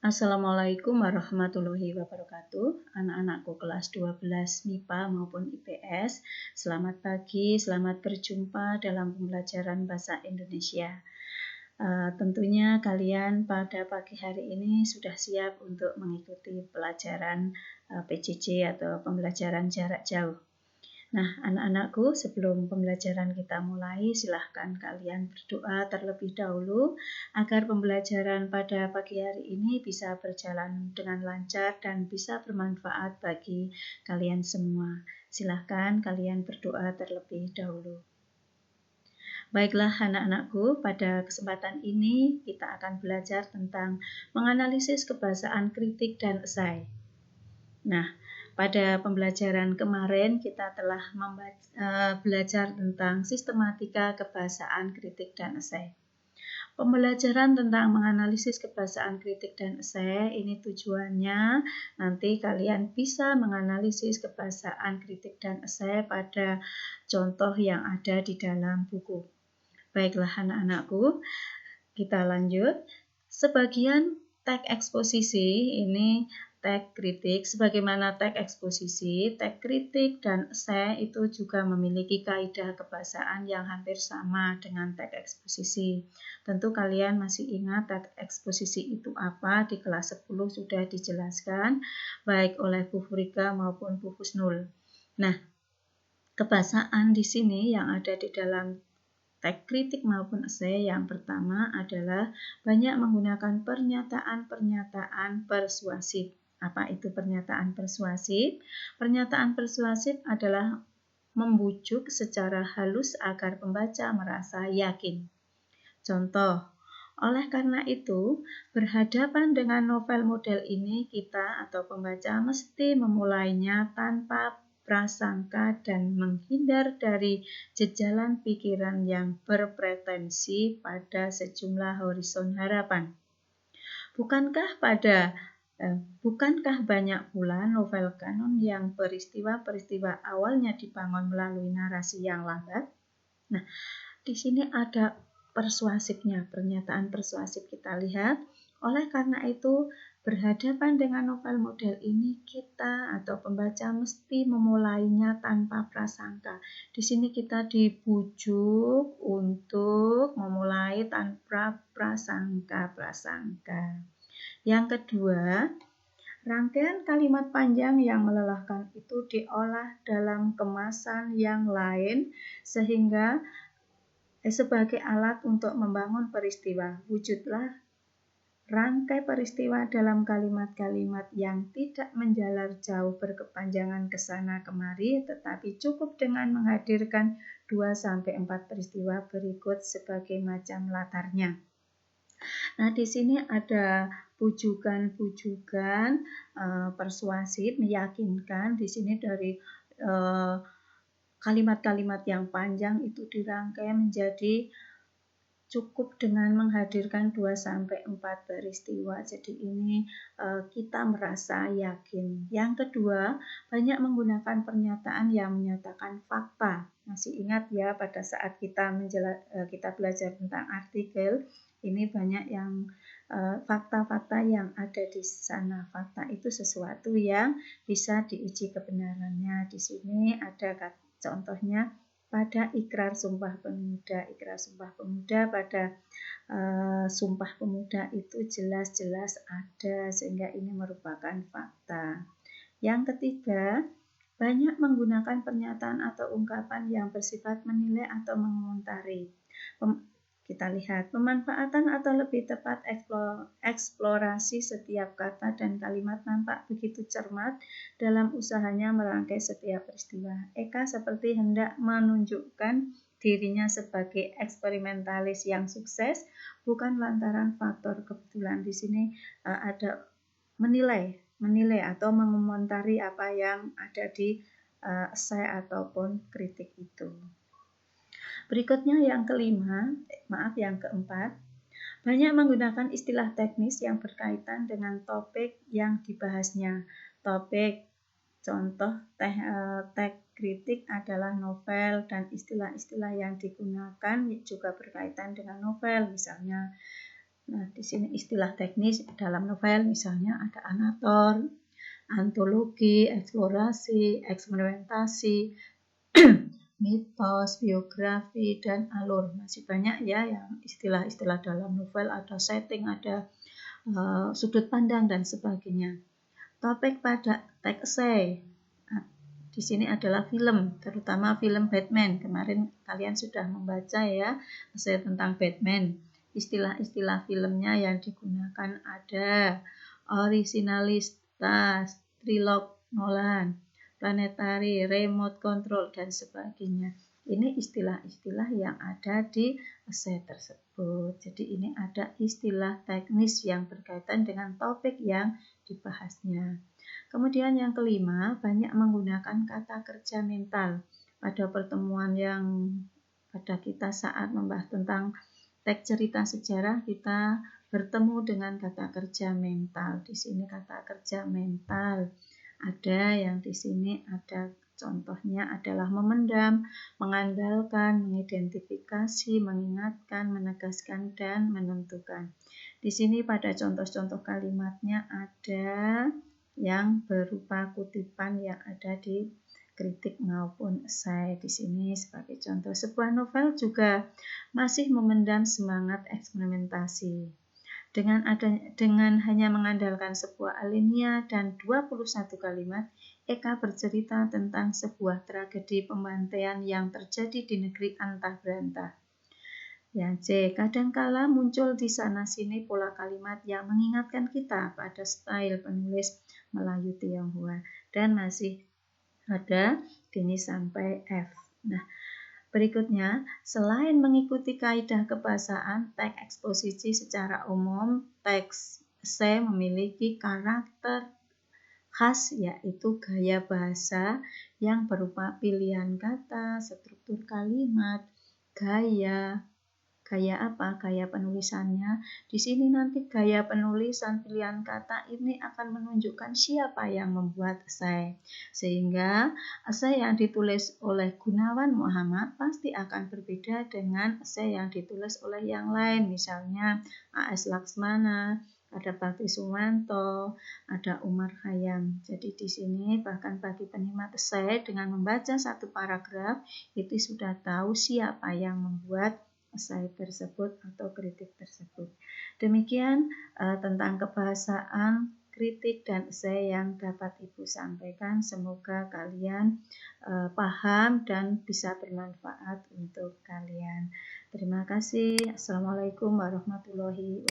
Assalamualaikum warahmatullahi wabarakatuh. Anak-anakku kelas 12 MIPA maupun IPS. Selamat pagi, selamat berjumpa dalam pembelajaran bahasa Indonesia. Tentunya kalian pada pagi hari ini sudah siap untuk mengikuti pelajaran PJJ atau pembelajaran jarak jauh. Nah, anak-anakku, sebelum pembelajaran kita mulai, silahkan kalian berdoa terlebih dahulu agar pembelajaran pada pagi hari ini bisa berjalan dengan lancar dan bisa bermanfaat bagi kalian semua. Silahkan kalian berdoa terlebih dahulu. Baiklah anak-anakku, pada kesempatan ini kita akan belajar tentang menganalisis kebahasaan kritik dan esai. Nah, pada pembelajaran kemarin kita telah belajar tentang sistematika kebahasaan kritik dan esai. Pembelajaran tentang menganalisis kebahasaan kritik dan esai ini tujuannya nanti kalian bisa menganalisis kebahasaan kritik dan esai pada contoh yang ada di dalam buku. Baiklah anak-anakku, kita lanjut. Sebagian teks eksposisi ini teks kritik, sebagaimana teks eksposisi, teks kritik dan esai itu juga memiliki kaidah kebahasaan yang hampir sama dengan teks eksposisi. Tentu kalian masih ingat teks eksposisi itu apa, di kelas 10 sudah dijelaskan baik oleh Bu Furika maupun Bu Husnul. Nah, kebahasaan di sini yang ada di dalam teks kritik maupun esai yang pertama adalah banyak menggunakan pernyataan-pernyataan persuasif. Apa itu pernyataan persuasif? Pernyataan persuasif adalah membujuk secara halus agar pembaca merasa yakin. Contoh, oleh karena itu, berhadapan dengan novel model ini, kita atau pembaca mesti memulainya tanpa prasangka dan menghindar dari jejalan pikiran yang berpretensi pada sejumlah horizon harapan. Bukankah banyak pula novel kanon yang peristiwa-peristiwa awalnya dibangun melalui narasi yang lambat? Nah, di sini ada persuasifnya, pernyataan persuasif kita lihat. Oleh karena itu, berhadapan dengan novel model ini, kita atau pembaca mesti memulainya tanpa prasangka. Di sini kita dibujuk untuk memulai tanpa prasangka. Yang kedua, rangkaian kalimat panjang yang melelahkan itu diolah dalam kemasan yang lain sehingga sebagai alat untuk membangun peristiwa. Wujudlah rangkai peristiwa dalam kalimat-kalimat yang tidak menjalar jauh berkepanjangan ke sana kemari, tetapi cukup dengan menghadirkan 2-4 peristiwa berikut sebagai macam latarnya. Nah, di sini ada bujukan-bujukan persuasif, meyakinkan. Di sini dari kalimat-kalimat yang panjang itu dirangkai menjadi cukup dengan menghadirkan 2-4 peristiwa. Jadi ini kita merasa yakin. Yang kedua, banyak menggunakan pernyataan yang menyatakan fakta. Masih ingat ya pada saat kita belajar tentang artikel, ini banyak yang fakta-fakta yang ada di sana. Fakta itu sesuatu yang bisa diuji kebenarannya. Di sini ada contohnya pada ikrar sumpah pemuda. Ikrar sumpah pemuda pada sumpah pemuda itu jelas-jelas ada, sehingga ini merupakan fakta. Yang ketiga, banyak menggunakan pernyataan atau ungkapan yang bersifat menilai atau mengomentari. Kita lihat pemanfaatan atau lebih tepat eksplorasi setiap kata dan kalimat nampak begitu cermat dalam usahanya merangkai setiap peristiwa. Eka seperti hendak menunjukkan dirinya sebagai eksperimentalis yang sukses, bukan lantaran faktor kebetulan. Di sini ada menilai atau mengomentari apa yang ada di esai ataupun kritik itu. Berikutnya yang keempat, banyak menggunakan istilah teknis yang berkaitan dengan topik yang dibahasnya. Topik, contoh teks kritik adalah novel dan istilah-istilah yang digunakan juga berkaitan dengan novel. Misalnya Nah, di sini istilah teknis dalam novel misalnya ada anator, antologi, eksplorasi, eksperimentasi, mitos, biografi, dan alur. Masih banyak ya yang istilah-istilah dalam novel, ada setting, ada sudut pandang, dan sebagainya. Topik pada teks essay. Nah, di sini adalah film, terutama film Batman. Kemarin kalian sudah membaca ya, essay tentang Batman. Istilah-istilah filmnya yang digunakan ada originalitas, trilog Nolan, planetary, remote control, dan sebagainya. Ini istilah-istilah yang ada di essay tersebut. Jadi ini ada istilah teknis yang berkaitan dengan topik yang dibahasnya. Kemudian yang kelima, banyak menggunakan kata kerja mental. Pada pertemuan yang pada kita saat membahas tentang teks cerita sejarah, kita bertemu dengan kata kerja mental. Di sini kata kerja mental ada yang di sini ada contohnya adalah memendam, mengandalkan, mengidentifikasi, mengingatkan, menegaskan, dan menentukan. Di sini pada contoh-contoh kalimatnya ada yang berupa kutipan yang ada di kritik maupun esai. Di sini sebagai contoh, sebuah novel juga masih memendam semangat eksperimentasi. Dengan hanya mengandalkan sebuah alinea dan 21 kalimat, Eka bercerita tentang sebuah tragedi pembantaian yang terjadi di negeri antah berantah. Yang C, kadangkala muncul di sana-sini pola kalimat yang mengingatkan kita pada style penulis Melayu Tionghoa. Dan masih ada ini sampai F. Nah, berikutnya, selain mengikuti kaidah kebahasaan, teks eksposisi secara umum, teks essay memiliki karakter khas yaitu gaya bahasa yang berupa pilihan kata, struktur kalimat, gaya apa? Gaya penulisannya. Di sini nanti gaya penulisan pilihan kata ini akan menunjukkan siapa yang membuat esai. Sehingga esai yang ditulis oleh Gunawan Muhammad pasti akan berbeda dengan esai yang ditulis oleh yang lain. Misalnya A.S. Laksmana, ada Bakti Suwanto, ada Umar Khayyam. Jadi di sini bahkan bagi penikmat esai dengan membaca satu paragraf itu sudah tahu siapa yang membuat esai tersebut atau kritik tersebut. Demikian tentang kebahasaan, kritik, dan esai yang dapat Ibu sampaikan. Semoga kalian paham dan bisa bermanfaat untuk kalian. Terima kasih. Assalamualaikum warahmatullahi wabarakatuh.